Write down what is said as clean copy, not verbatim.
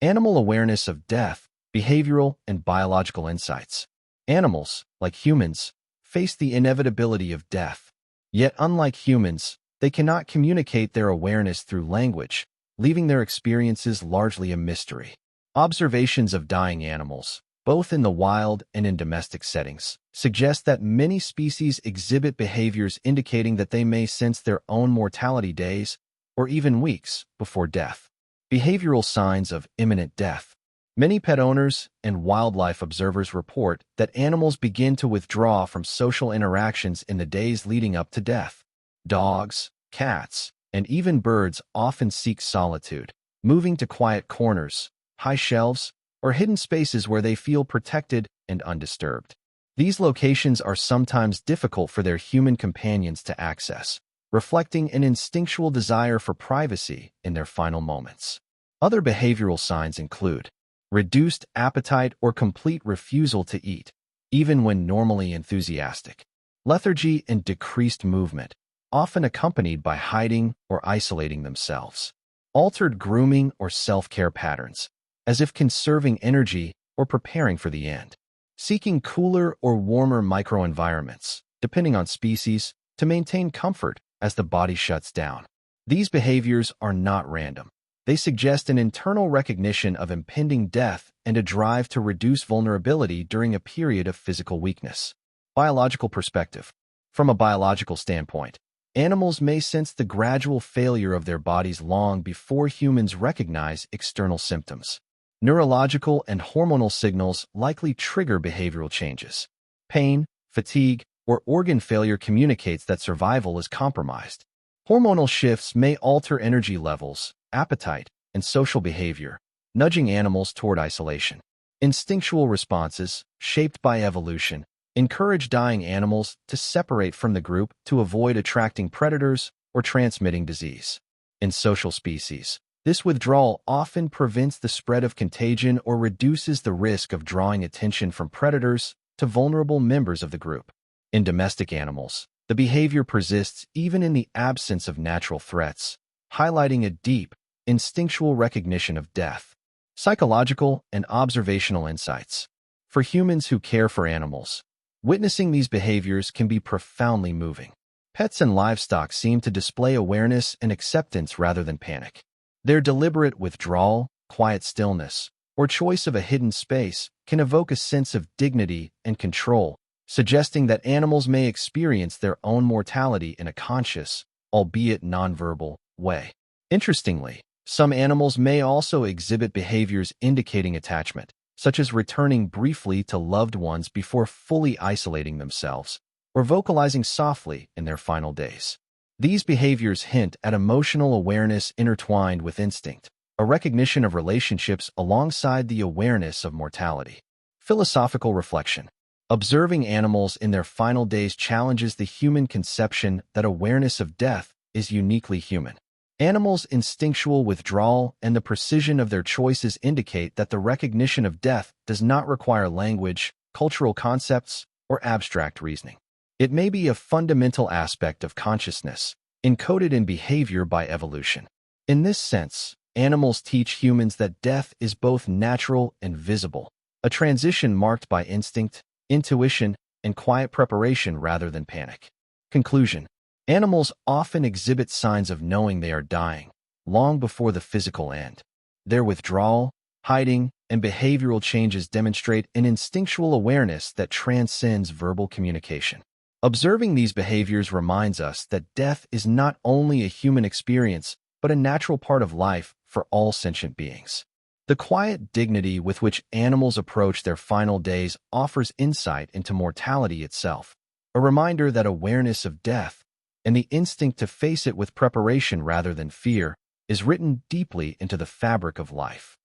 Animal awareness of death, behavioral and biological insights. Animals, like humans, face the inevitability of death. Yet, unlike humans, they cannot communicate their awareness through language, leaving their experiences largely a mystery. Observations of dying animals, both in the wild and in domestic settings, suggest that many species exhibit behaviors indicating that they may sense their own mortality days or even weeks before death. Behavioral signs of imminent death. Many pet owners and wildlife observers report that animals begin to withdraw from social interactions in the days leading up to death. Dogs, cats, and even birds often seek solitude, moving to quiet corners, high shelves, or hidden spaces where they feel protected and undisturbed. These locations are sometimes difficult for their human companions to access, reflecting an instinctual desire for privacy in their final moments. Other behavioral signs include reduced appetite or complete refusal to eat, even when normally enthusiastic. Lethargy and decreased movement, often accompanied by hiding or isolating themselves. Altered grooming or self-care patterns, as if conserving energy or preparing for the end. Seeking cooler or warmer microenvironments, depending on species, to maintain comfort as the body shuts down. These behaviors are not random. They suggest an internal recognition of impending death and a drive to reduce vulnerability during a period of physical weakness. Biological perspective. From a biological standpoint, animals may sense the gradual failure of their bodies long before humans recognize external symptoms. Neurological and hormonal signals likely trigger behavioral changes. Pain, fatigue, or organ failure communicates that survival is compromised. Hormonal shifts may alter energy levels, appetite, and social behavior, nudging animals toward isolation. Instinctual responses, shaped by evolution, encourage dying animals to separate from the group to avoid attracting predators or transmitting disease. In social species, this withdrawal often prevents the spread of contagion or reduces the risk of drawing attention from predators to vulnerable members of the group. In domestic animals, the behavior persists even in the absence of natural threats, highlighting a deep, instinctual recognition of death. Psychological and observational insights. For humans who care for animals, witnessing these behaviors can be profoundly moving. Pets and livestock seem to display awareness and acceptance rather than panic. Their deliberate withdrawal, quiet stillness, or choice of a hidden space can evoke a sense of dignity and control, suggesting that animals may experience their own mortality in a conscious, albeit nonverbal, way. Interestingly, some animals may also exhibit behaviors indicating attachment, such as returning briefly to loved ones before fully isolating themselves, or vocalizing softly in their final days. These behaviors hint at emotional awareness intertwined with instinct, a recognition of relationships alongside the awareness of mortality. Philosophical reflection. Observing animals in their final days challenges the human conception that awareness of death is uniquely human. Animals' instinctual withdrawal and the precision of their choices indicate that the recognition of death does not require language, cultural concepts, or abstract reasoning. It may be a fundamental aspect of consciousness, encoded in behavior by evolution. In this sense, animals teach humans that death is both natural and visible, a transition marked by instinct, intuition, and quiet preparation rather than panic. Conclusion. Animals often exhibit signs of knowing they are dying, long before the physical end. Their withdrawal, hiding, and behavioral changes demonstrate an instinctual awareness that transcends verbal communication. Observing these behaviors reminds us that death is not only a human experience, but a natural part of life for all sentient beings. The quiet dignity with which animals approach their final days offers insight into mortality itself, a reminder that awareness of death, and the instinct to face it with preparation rather than fear, is written deeply into the fabric of life.